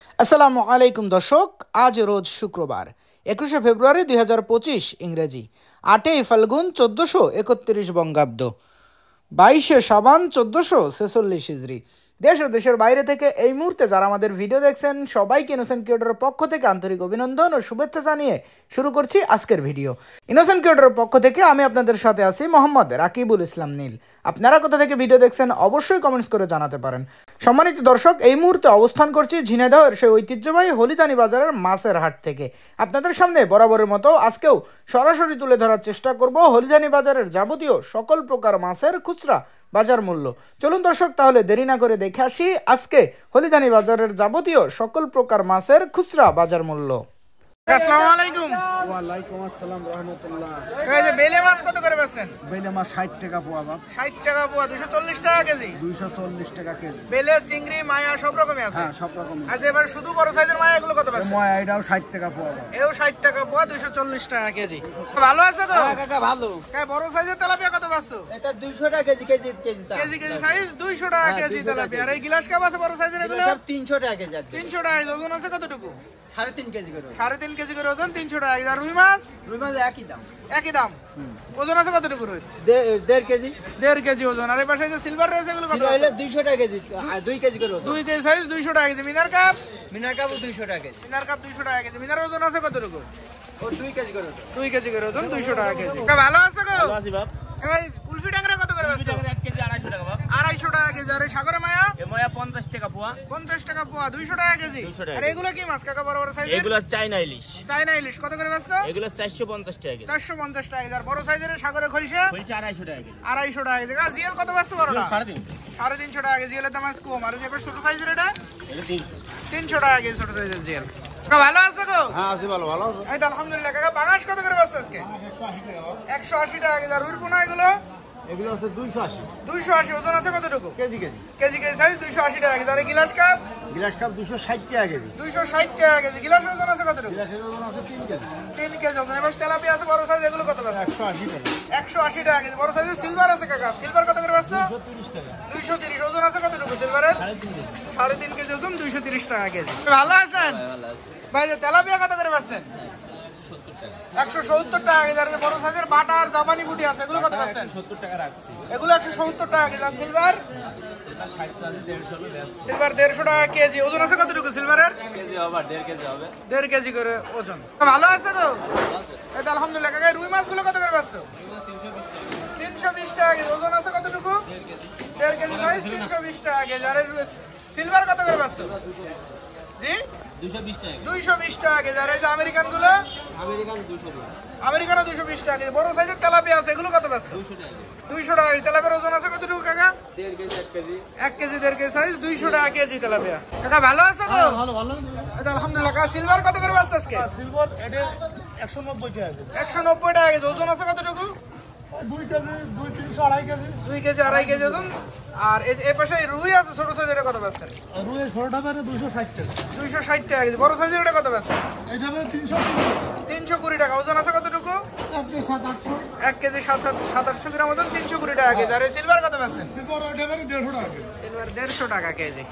আসসালামু আলাইকুম দর্শক, আজ রোজ শুক্রবার 21শে ফেব্রুয়ারি 2025 ইংরেজি, 8ই ফাল্গুন 1431 বঙ্গাব্দ, 22শে শাবান 1446 হিজরি। দেশ ও দেশের বাইরে থেকে এই মুহূর্তে যারা আমাদের ভিডিও দেখছেন সবাইকে ইনোসেন্ট ক্রিয়েটরের পক্ষ থেকে আন্তরিক অভিনন্দন ও শুভেচ্ছা জানিয়ে শুরু করছি আজকের ভিডিও। ইনোসেন্ট ক্রিয়েটরের পক্ষ থেকে আমি আপনাদের সাথে আছি মোহাম্মদ রাকিবুল ইসলাম নীল। আপনারা কোথা থেকে ভিডিও দেখছেন অবশ্যই কমেন্টস করে জানাতে পারেন। সম্মানিত দর্শক, এই মুহূর্তে অবস্থান করছি ঝিনাইদহের সেই ঐতিহ্যবাহী হলিদানি বাজারের মাছের হাট থেকে। আপনাদের সামনে বরাবরের মতো আজকেও সরাসরি তুলে ধরার চেষ্টা করব হলিদানি বাজারের যাবতীয় সকল প্রকার মাছের খুচরা বাজার মূল্য। চলুন দর্শক, তাহলে দেরি না করে দেখে আসি আজকে হলিদানি বাজারের যাবতীয় সকল প্রকার মাছের খুচরা বাজার মূল্য। আসসালামু আলাইকুম। ওয়ালাইকুম আসসালাম রাহমাতুল্লাহ। কাজে বেলে মাছ কত করে বেচছেন? বেলে মাছ 60 টাকা পোয়া বাপ। 60 টাকা পোয়া, 240 টাকা কেজি। 240 টাকা কেজি। বেলে, চিংড়ি, মায়া সব রকমই আছে। হ্যাঁ, সব রকম। আর এবার শুধু বড় সাইজের মায়া এগুলো কত বেচছেন? ময়া এটাও 60 টাকা পোয়া বাপ। এও 60 টাকা পোয়া, 240 টাকা কেজি। ভালো আছে তো? হ্যাঁ কাকা ভালো। কাজ বড় সাইজের তেলাপিয়া কত বেচছো? এটা 200 টাকা কেজি কেজি কেজি তা। কেজি সাইজ 200 টাকা কেজি তেলাপিয়া। আর এই গিলাস কাপ আছে বড় সাইজের এগুলো? সব 300 টাকা কেজি আছে। 300 টাকা। ওজন আছে কতটুকু? 3.5 কেজি করে। 3.5 কেজি করে ওজন, 300 টাকা। আর রুই মাছ? রুই মাছ একই দাম। একই দাম। ওজন আছে কতটুকু রুই? 1.5 কেজি। 1.5 কেজি ওজন। আর এই পাশে যে সিলভার রয়েছে এগুলো কত? এটা হলো 200 টাকা কেজি আর 2 কেজি করে ওজন। 2 কেজি সাইজ 200 টাকা কেজি। মিনার কাপ? মিনার কাপ 200 টাকা কেজি। মিনার কাপ 200 টাকা কেজি। মিনার ওজন আছে কতটুকু? ও 2 কেজি করে ওজন। 2 কেজি করে ওজন, 200 টাকা কেজি। ভালো আছে গো? ভালো আছি বাপ। এই কুলফি ট্যাংরা কত করে বেচছো? 1 কেজি 250 টাকা বাপ। 250 টাকা কেজি। আর এই সাগরে মায়া? এ ময়া 50 টাকা পোয়া। 50 টাকা পোয়া, 200 টাকা কেজি। 200 টাকা আর এগুলো কি মাছ কাকা বড় বড় সাইজের? এগুলো চাইনা ইলিশ। চাইনা ইলিশ কত করে বেচছো? এগুলো 450 টাকা কেজি। 450 টাকা কেজি। আর বড় সাইজের সাগরের খলিশা? বলছি 250 টাকা কেজি। 250 টাকা কেজি। আর জিএল কত বেচছো বড়টা? 350। 350 টাকা কেজি। জিএলের দাম আজ কম। আর যে ছোট সাইজের এটা? এটা 300। 300 টাকা কেজি ছোট সাইজের জিএল। কাকা ভালো আছে গো? হ্যাঁ, আছে ভালো ভালো আছে। এই তো আলহামদুলিল্লাহ। কাকা বাগাস কত করে বেচছো আজকে? 180 টাকা কেজি। আর রুইপুনা এগুলো? এগুলো আছে 280 280। ওজন আছে কতটুকু? KG KG. কেজি সাইজ 280 টাকা কেজি। আর এই গিলাস কাপ? গ্লাস কাপ 260 টাকা কেজি। 260 টাকা কেজি। গিলাসের ওজন আছে কতটুকু? গ্লাসের ওজন আছে 3 কেজি। 3 কেজি ওজন। এবার তেলাপিয়া আছে বড় সাইজ, এগুলো কত বেচছো? 180 টাকা। 180 টাকা কেজি। বড় সাইজের সিলভার আছে কাকা, সিলভার কত করে বেচছো? 230 টাকা। 230। ওজন আছে কতটুকু সিলভারের? 3.5 কেজি ওজন, 230 টাকা কেজি। ভালো আছেন ভালো আছে। ভাই? যে তেলাপিয়া কত করে বেচছেন? 170 টাকা কেজি। আর যে বড় সাইজের বাটা আর জাপানি বুটি আছে এগুলো কত বেচছেন? 70 টাকা রাখছি। এগুলো 170 টাকা কেজি। আর সিলভার? এটা 60 আছে 150 হলো ব্যাস। সিলভার 150 টাকা কেজি। ওজন আছে কতটুকু সিলভারের? কেজি হবে 1.5 কেজি হবে। 1.5 কেজি করে ওজন। ভালো আছে তো? এটা আলহামদুলিল্লাহ। কাকা রুই মাছগুলো কত করে বেচছো? 320 টাকা কেজি। ওজন আছে কতটুকু? 1.5 কেজি সাইজ, 320 টাকা কেজি। আর সিলভার কত করে বেচছো? জি 220 টাকা। 220 টাকা কেজি। আর এই যে আমেরিকান গুলো? আমেরিকান 200 টাকা। আমেরিকানও 220 টাকা কেজি। বড় সাইজের তেলাপিয়া আছে এগুলো কত বেচছো? 200 টাকা। 200 টাকা কেজি। তেলাপিয়ার ওজন আছে কতটুকু কাকা? 1.5 KG 1 KG. 1 KG 1.5 KG size, 200 টাকা কেজি তেলাপিয়া। কাকা ভালো আছে তো? ভালো ভালো। এটা আলহামদুলিল্লাহ। কাকা সিলভার কত করে বেচছো আজকে? সিলভার এটা 190 টাকা কেজি। 190 টাকা কেজি। ওজন আছে কতটুকু? 2 কেজি, 2 300 2.5 কেজি। 2 কেজি 2.5 কেজি ওজন। আর এই পাশে রুই আছে ছোট সাইজ, এটা কত বেচছেন? রুই ছোটটা মানে 260 টাকা। 260 টাকা কেজি। বড় সাইজের এটা কত বেচছেন? এটা মানে 320 টাকা। 320 টাকা। ওজন আছে কতটুকু? 1 কেজি 700 800। 1 কেজি 700 গ্রাম ওজন, 320 টাকা কেজি। আর এই সিলভার কত বেচছেন? সিলভার এটা মানে 150 টাকা কেজি। সিলভার 150 টাকা কেজি।